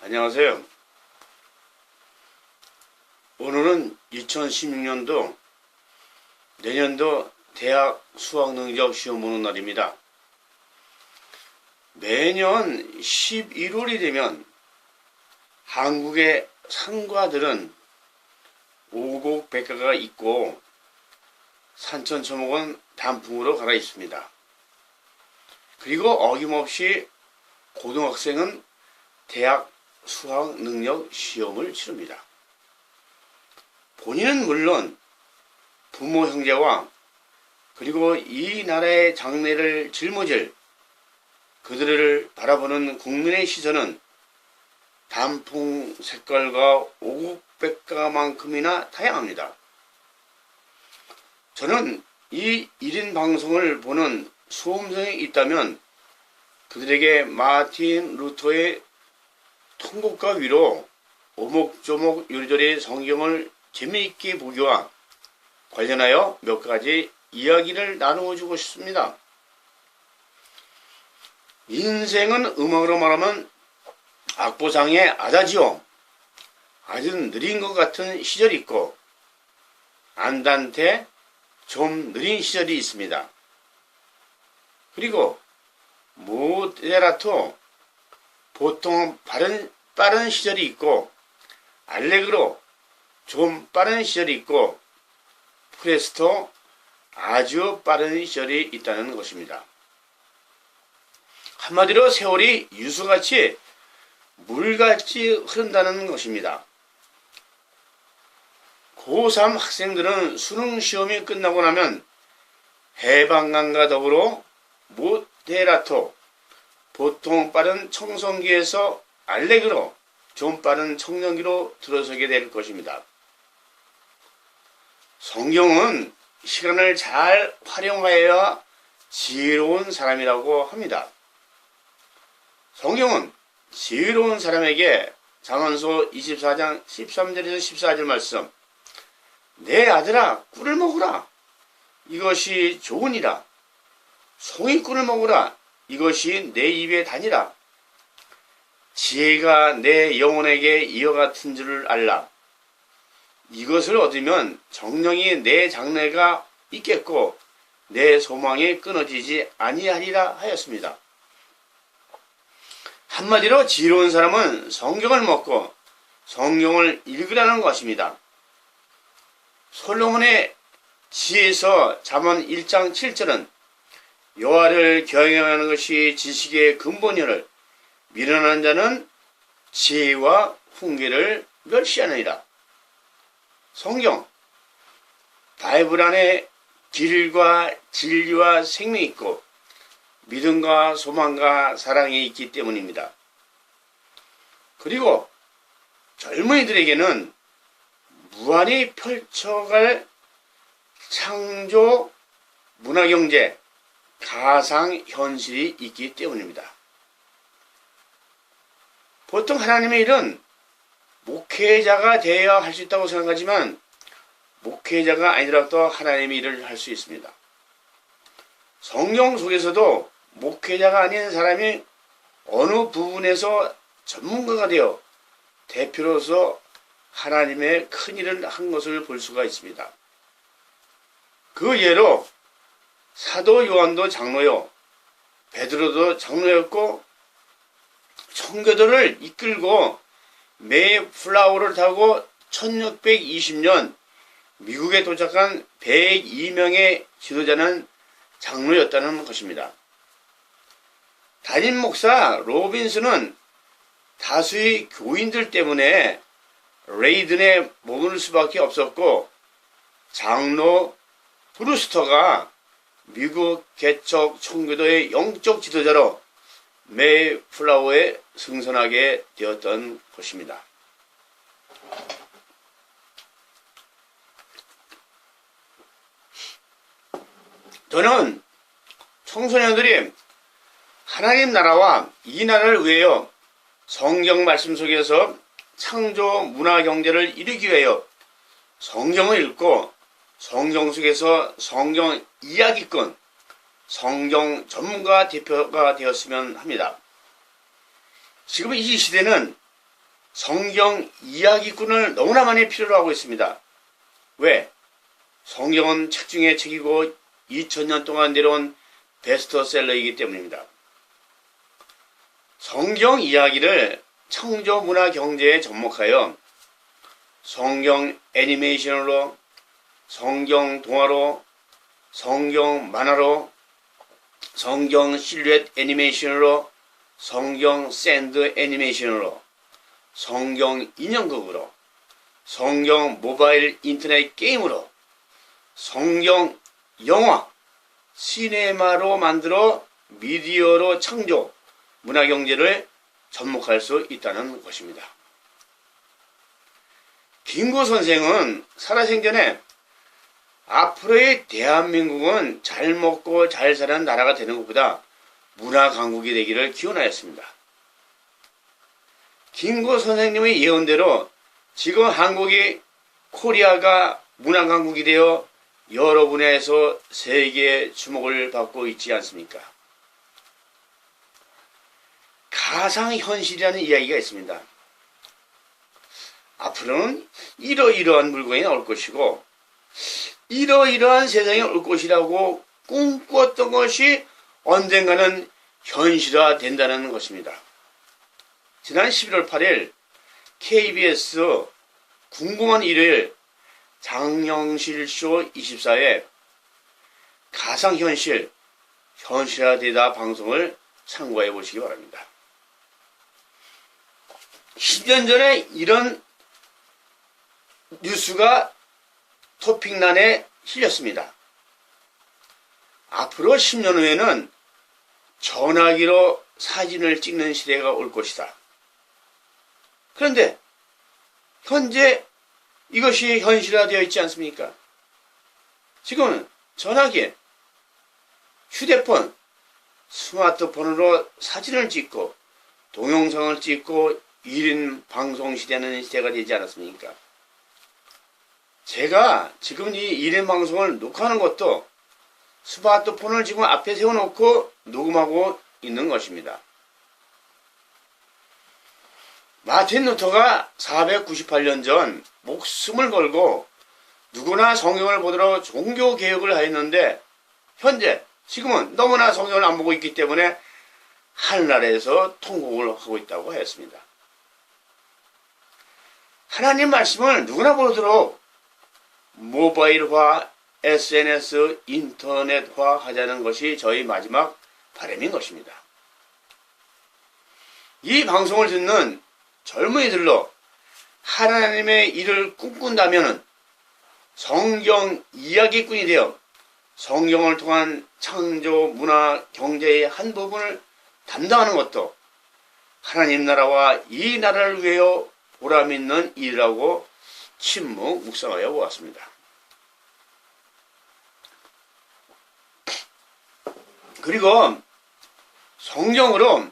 안녕하세요. 오늘은 2016년도 내년도 대학 수학능력 시험 보는 날입니다. 매년 11월이 되면 한국의 산과들은 오곡백과가 있고 산천초목은 단풍으로 갈아 있습니다. 그리고 어김없이 고등학생은 대학 수학능력 시험을 치릅니다. 본인은 물론 부모 형제와 그리고 이 나라의 장래를 짊어질 그들을 바라보는 국민의 시선은 단풍 색깔과 오곡백과만큼이나 다양합니다. 저는 이 1인 방송을 보는 수험생이 있다면 그들에게 마틴 루터의 통곡과 위로 오목조목 요리조리 성경을 재미있게 보기와 관련하여 몇 가지 이야기를 나누어 주고 싶습니다. 인생은 음악으로 말하면 악보상의 아다지오, 아주 느린 것 같은 시절이 있고 안단테, 좀 느린 시절이 있습니다. 그리고 모데라토, 보통 빠른 시절이 있고 알레그로, 좀 빠른 시절이 있고 프레스토, 아주 빠른 시절이 있다는 것입니다. 한마디로 세월이 유수같이 물같이 흐른다는 것입니다. 고3 학생들은 수능 시험이 끝나고 나면 해방감과 더불어 모데라토, 보통 빠른 청성기에서 알레그로, 좀 빠른 청년기로 들어서게 될 것입니다. 성경은 시간을 잘 활용하여야 지혜로운 사람이라고 합니다. 성경은 지혜로운 사람에게 잠언서 24장 13절에서 14절 말씀, 내 아들아 꿀을 먹으라, 이것이 좋으니라. 송이꿀을 먹으라, 이것이 내 입에 다니라. 지혜가 내 영혼에게 이와 같은 줄을 알라. 이것을 얻으면 정령이 내 장래가 있겠고 내 소망이 끊어지지 아니하리라 하였습니다. 한마디로 지혜로운 사람은 성경을 먹고 성경을 읽으라는 것입니다. 솔로몬의 지혜에서 잠언 1장 7절은 여호와를 경외하는 것이 지식의 근본이를 미련한 자는 지혜와 훈계를 멸시하느니라. 성경, 바이블 안에 길과 진리와 생명이 있고 믿음과 소망과 사랑이 있기 때문입니다. 그리고 젊은이들에게는 무한히 펼쳐갈 창조, 문화경제, 가상현실이 있기 때문입니다. 보통 하나님의 일은 목회자가 되어야 할 수 있다고 생각하지만 목회자가 아니더라도 하나님의 일을 할 수 있습니다. 성경 속에서도 목회자가 아닌 사람이 어느 부분에서 전문가가 되어 대표로서 하나님의 큰 일을 한 것을 볼 수가 있습니다. 그 예로 사도 요한도 장로요, 베드로도 장로였고 청교도를 이끌고 메이플라워를 타고 1620년 미국에 도착한 102명의 지도자는 장로였다는 것입니다. 담임 목사 로빈스는 다수의 교인들 때문에 레이든에 머무를 수밖에 없었고 장로 브루스터가 미국 개척 청교도의 영적 지도자로 메이플라워에 승선하게 되었던 것입니다. 저는 청소년들이 하나님 나라와 이 나라를 위하여 성경 말씀 속에서 창조 문화 경제를 이루기 위하여 성경을 읽고 성경 속에서 성경 이야기권, 성경 전문가 대표가 되었으면 합니다. 지금 이 시대는 성경 이야기꾼을 너무나 많이 필요로 하고 있습니다. 왜? 성경은 책 중에 책이고 2000년 동안 내려온 베스트셀러이기 때문입니다. 성경 이야기를 창조 문화 경제에 접목하여 성경 애니메이션으로, 성경 동화로, 성경 만화로, 성경 실루엣 애니메이션으로, 성경 샌드 애니메이션으로, 성경 인형극으로, 성경 모바일 인터넷 게임으로, 성경 영화, 시네마로 만들어 미디어로 창조, 문화경제를 접목할 수 있다는 것입니다. 김구 선생은 살아생전에 앞으로의 대한민국은 잘 먹고 잘 사는 나라가 되는 것보다 문화 강국이 되기를 기원하였습니다. 김구 선생님의 예언대로 지금 한국이 코리아가 문화 강국이 되어 여러 분야에서 세계의 주목을 받고 있지 않습니까? 가상현실이라는 이야기가 있습니다. 앞으로는 이러이러한 물건이 나올 것이고 이러이러한 세상이 올 것이라고 꿈꾸었던 것이 언젠가는 현실화 된다는 것입니다. 지난 11월 8일 KBS 궁금한 일요일 장영실쇼 24회 가상현실 현실화되다 방송을 참고해 보시기 바랍니다. 10년 전에 이런 뉴스가 토픽란에 실렸습니다. 앞으로 10년 후에는 전화기로 사진을 찍는 시대가 올 것이다. 그런데 현재 이것이 현실화되어 있지 않습니까? 지금은 전화기, 휴대폰, 스마트폰으로 사진을 찍고 동영상을 찍고 1인 방송 시대는 시대가 되지 않았습니까? 제가 지금 이 1인 방송을 녹화하는 것도 스마트폰을 지금 앞에 세워놓고 녹음하고 있는 것입니다. 마틴 루터가 498년 전 목숨을 걸고 누구나 성경을 보도록 종교개혁을 하였는데 현재 지금은 너무나 성경을 안 보고 있기 때문에 하늘나라에서 통곡을 하고 있다고 하였습니다. 하나님 말씀을 누구나 보도록 모바일화, SNS, 인터넷화 하자는 것이 저희 마지막 바람인 것입니다. 이 방송을 듣는 젊은이들로 하나님의 일을 꿈꾼다면 성경 이야기꾼이 되어 성경을 통한 창조, 문화, 경제의 한 부분을 담당하는 것도 하나님 나라와 이 나라를 위하여 보람 있는 일이라고 침묵 묵상하여 보았습니다. 그리고 성경으로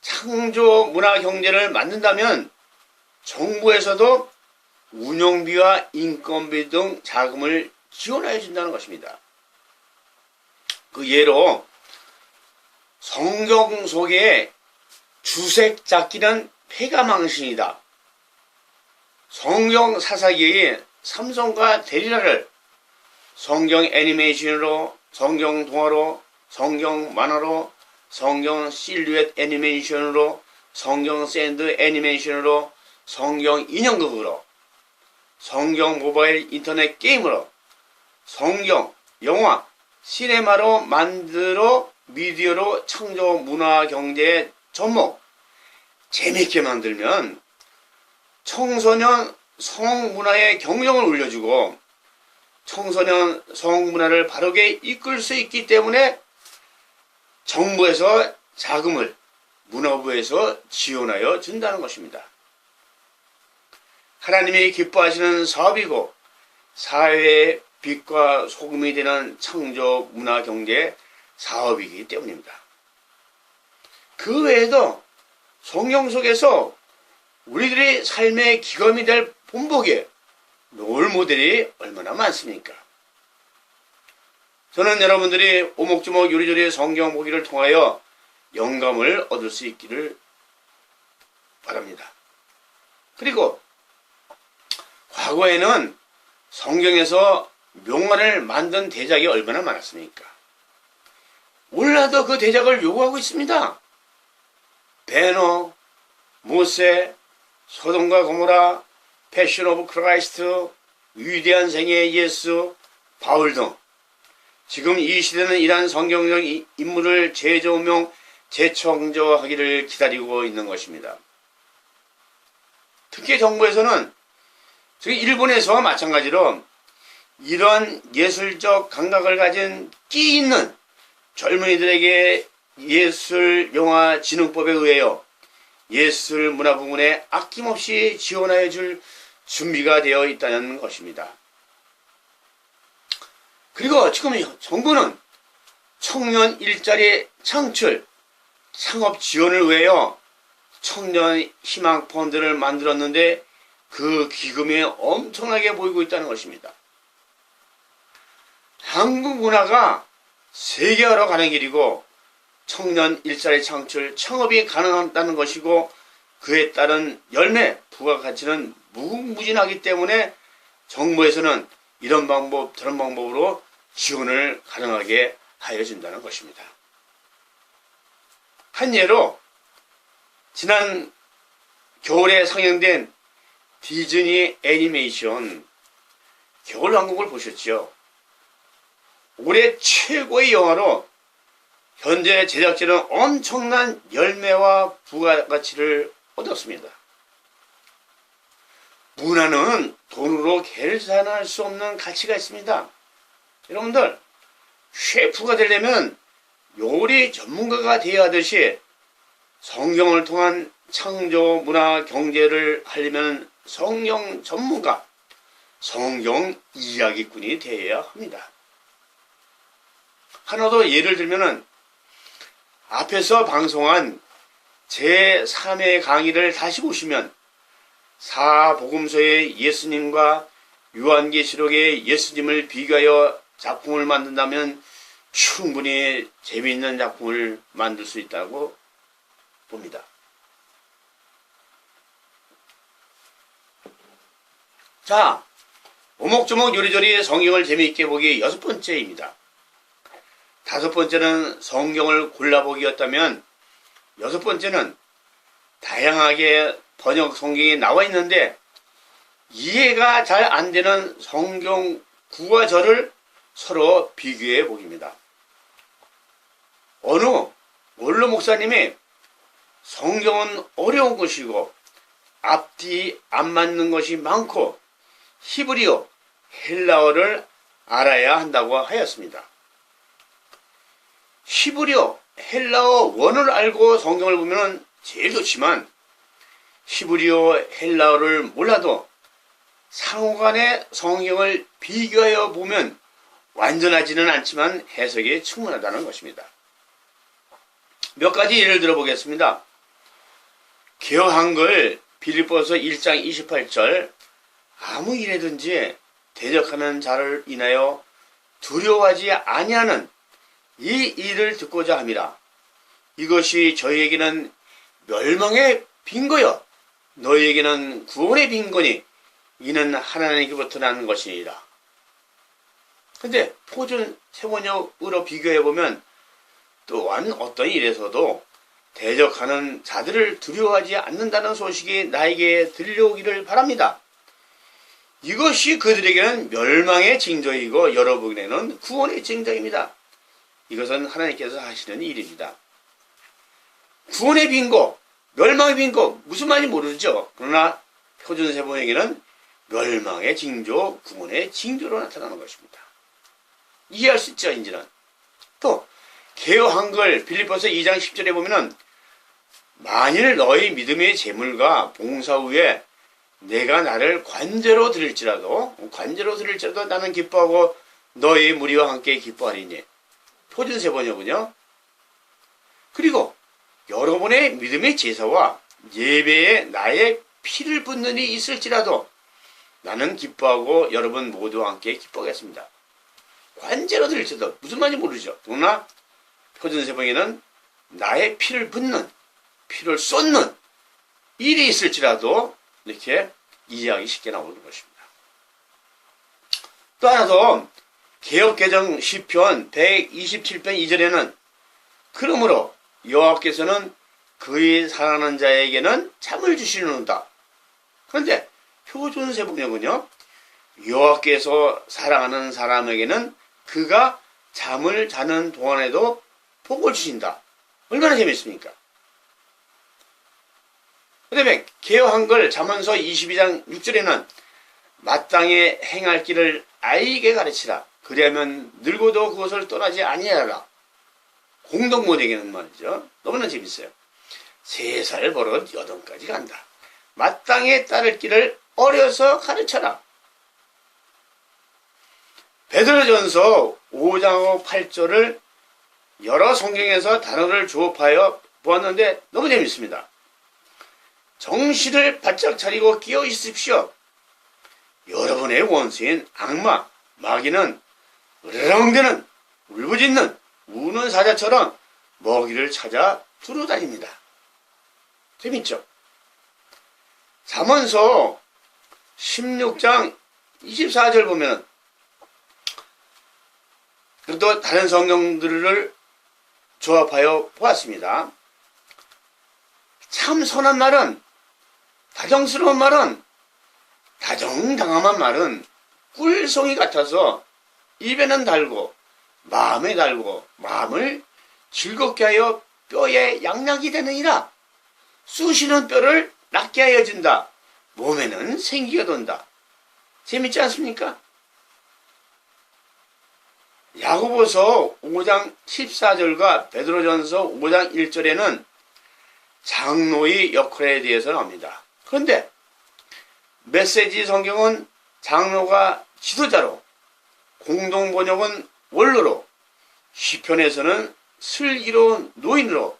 창조 문화 경제를 만든다면 정부에서도 운영비와 인건비 등 자금을 지원해 준다는 것입니다. 그 예로 성경 속에 주색 잡기는 폐가망신이다. 성경 사사기의 삼손과 데리라를 성경 애니메이션으로, 성경 동화로, 성경 만화로, 성경 실루엣 애니메이션으로, 성경 샌드 애니메이션으로, 성경 인형극으로, 성경 모바일 인터넷 게임으로, 성경 영화 시네마로 만들어 미디어로 창조 문화 경제의 접목 재미있게 만들면 청소년 성문화의 경영을 올려주고 청소년 성문화를 바르게 이끌 수 있기 때문에 정부에서 자금을 문화부에서 지원하여 준다는 것입니다. 하나님이 기뻐하시는 사업이고 사회의 빛과 소금이 되는 창조 문화 경제 사업이기 때문입니다. 그 외에도 성경 속에서 우리들의 삶의 기검이 될 본보기에 롤 모델이 얼마나 많습니까? 저는 여러분들이 오목조목 요리조리 성경 보기를 통하여 영감을 얻을 수 있기를 바랍니다. 그리고 과거에는 성경에서 명화를 만든 대작이 얼마나 많았습니까? 오늘날도 그 대작을 요구하고 있습니다. 베너, 모세, 소돔과 고모라, 패션 오브 크라이스트, 위대한 생애의 예수, 바울 등 지금 이 시대는 이러한 성경적 인물을 재조명, 재창조하기를 기다리고 있는 것입니다. 특히 정부에서는 특히 일본에서와 마찬가지로 이러한 예술적 감각을 가진 끼 있는 젊은이들에게 예술 영화 진흥법에 의하여 예술 문화 부문에 아낌없이 지원하여 줄 준비가 되어 있다는 것입니다. 그리고 지금 정부는 청년 일자리 창출, 창업 지원을 위하여 청년 희망 펀드를 만들었는데 그 기금이 엄청나게 보이고 있다는 것입니다. 한국 문화가 세계화로 가는 길이고 청년 일자리 창출, 창업이 가능하다는 것이고 그에 따른 열매, 부가가치는 무궁무진하기 때문에 정부에서는 이런 방법, 저런 방법으로 지원을 가능하게 하여 준다는 것입니다. 한 예로 지난 겨울에 상영된 디즈니 애니메이션 겨울왕국을 보셨죠? 올해 최고의 영화로 현재 제작진은 엄청난 열매와 부가가치를 얻었습니다. 문화는 돈으로 계산할 수 없는 가치가 있습니다. 여러분들, 셰프가 되려면 요리 전문가가 되어야 하듯이 성경을 통한 창조 문화 경제를 하려면 성경 전문가, 성경 이야기꾼이 되어야 합니다. 하나 더 예를 들면은 앞에서 방송한 제3회 강의를 다시 보시면 사복음서의 예수님과 요한계시록의 예수님을 비교하여 작품을 만든다면 충분히 재미있는 작품을 만들 수 있다고 봅니다. 자, 오목조목 요리조리 성경을 재미있게 보기 6번째입니다. 5번째는 성경을 골라보기였다면 6번째는 다양하게 번역 성경이 나와 있는데 이해가 잘 안되는 성경 구와 절을 서로 비교해 보기입니다. 어느 원로 목사님이 성경은 어려운 것이고 앞뒤 안 맞는 것이 많고 히브리어, 헬라어를 알아야 한다고 하였습니다. 히브리어, 헬라어 원어를 알고 성경을 보면 제일 좋지만 히브리어, 헬라어를 몰라도 상호간의 성경을 비교하여 보면 완전하지는 않지만 해석이 충분하다는 것입니다. 몇 가지 예를 들어보겠습니다. 개역 한글 빌립보서 1장 28절 아무 일에든지 대적하는 자를 인하여 두려워하지 아니하는 이 일을 듣고자 함이라. 이것이 저희에게는 멸망의 빈거여 너희에게는 구원의 빈거니 이는 하나님께로부터 난 것이니라. 근데 표준 세번역으로 비교해보면 또한 어떤 일에서도 대적하는 자들을 두려워하지 않는다는 소식이 나에게 들려오기를 바랍니다. 이것이 그들에게는 멸망의 징조이고 여러분에게는 구원의 징조입니다. 이것은 하나님께서 하시는 일입니다. 구원의 빈거, 멸망의 빈거 무슨 말인지 모르죠. 그러나 표준세번역에는 멸망의 징조, 구원의 징조로 나타나는 것입니다. 이해할 수 있죠, 이제는. 또 개역 한글 빌립보서 2장 10절에 보면은 만일 너희 믿음의 재물과 봉사 후에 내가 나를 관제로 드릴지라도 나는 기뻐하고 너희 무리와 함께 기뻐하리니. 표준세번역은요. 그리고 여러분의 믿음의 제사와 예배에 나의 피를 붓는 일이 있을지라도 나는 기뻐하고 여러분 모두와 함께 기뻐하겠습니다. 관제로 드릴지라도 무슨 말인지 모르죠. 그러나 표준세번역에는 나의 피를 붓는, 피를 쏟는 일이 있을지라도 이렇게 이해하기 쉽게 나오는 것입니다. 또 하나 더 개역개정 시편 127편 2절에는 그러므로 여호와께서는 그의 사랑하는 자에게는 잠을 주시는다. 그런데 표준세 번역은요, 여호와께서 사랑하는 사람에게는 그가 잠을 자는 동안에도 복을 주신다. 얼마나 재밌습니까? 그 다음에 개역 한글 잠언서 22장 6절에는 마땅히 행할 길을 아이에게 가르치라. 그리하면 늙어도 그것을 떠나지 아니하라. 공동모대기는 말이죠. 너무나 재밌어요. 3살 버릇 8까지 간다. 마땅히 따를 길을 어려서 가르쳐라. 베드로전서 5장 8절을 여러 성경에서 단어를 조합하여 보았는데 너무 재밌습니다. 정신을 바짝 차리고 끼어 있으십시오. 여러분의 원수인 악마, 마귀는 으르렁대는 울부짖는 우는 사자처럼 먹이를 찾아 두루다닙니다. 재밌죠? 잠언서 16장 24절 보면 또 다른 성경들을 조합하여 보았습니다. 참 선한 말은, 다정스러운 말은, 다정당함한 말은 꿀송이 같아서 입에는 달고 마음에 달고 마음을 즐겁게 하여 뼈에 양약이 되느니라. 쑤시는 뼈를 낫게 하여 준다. 몸에는 생기가 돈다. 재밌지 않습니까? 야고보서 5장 14절과 베드로전서 5장 1절에는 장로의 역할에 대해서 나옵니다. 그런데 메시지 성경은 장로가 지도자로, 공동번역은 원로로, 시편에서는 슬기로운 노인으로,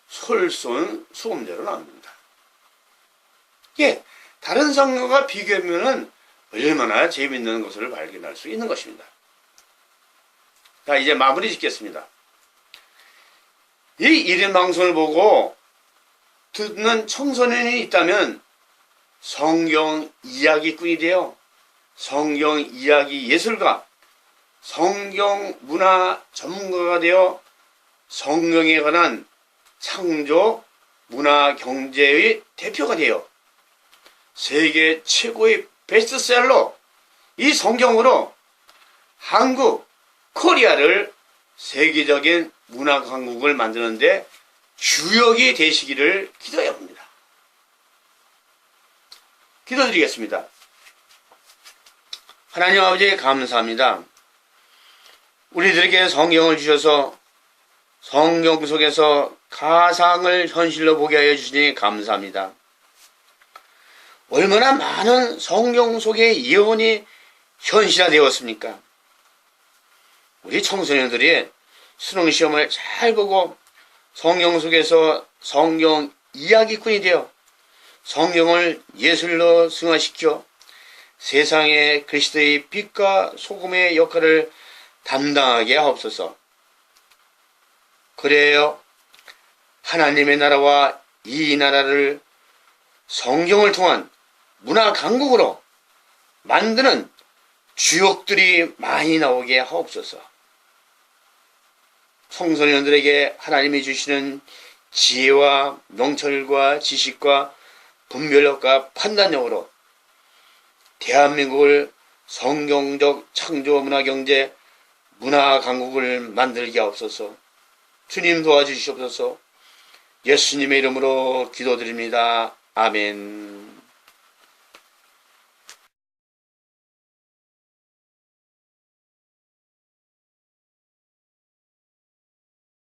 솔손 수험자로 나옵니다. 예, 다른 성경과 비교하면 얼마나 재미있는 것을 발견할 수 있는 것입니다. 자, 이제 마무리 짓겠습니다. 이 1인 방송을 보고 듣는 청소년이 있다면 성경 이야기꾼이 되어 성경 이야기 예술가, 성경 문화 전문가가 되어 성경에 관한 창조 문화 경제의 대표가 되어 세계 최고의 베스트셀러 이 성경으로 한국, 코리아를 세계적인 문화 강국을 만드는데 주역이 되시기를 기도해 봅니다. 기도드리겠습니다. 하나님 아버지 감사합니다. 우리들에게 성경을 주셔서 성경 속에서 가상을 현실로 보게 하여 주시니 감사합니다. 얼마나 많은 성경 속의 예언이 현실화되었습니까? 우리 청소년들이 수능시험을 잘 보고 성경 속에서 성경 이야기꾼이 되어 성경을 예술로 승화시켜 세상에 그리스도의 빛과 소금의 역할을 담당하게 하옵소서. 그래요. 하나님의 나라와 이 나라를 성경을 통한 문화 강국으로 만드는 주역들이 많이 나오게 하옵소서. 청소년들에게 하나님이 주시는 지혜와 명철과 지식과 분별력과 판단력으로 대한민국을 성경적 창조 문화 경제 문화 강국을 만들게 하옵소서. 주님 도와주시옵소서. 예수님의 이름으로 기도드립니다. 아멘.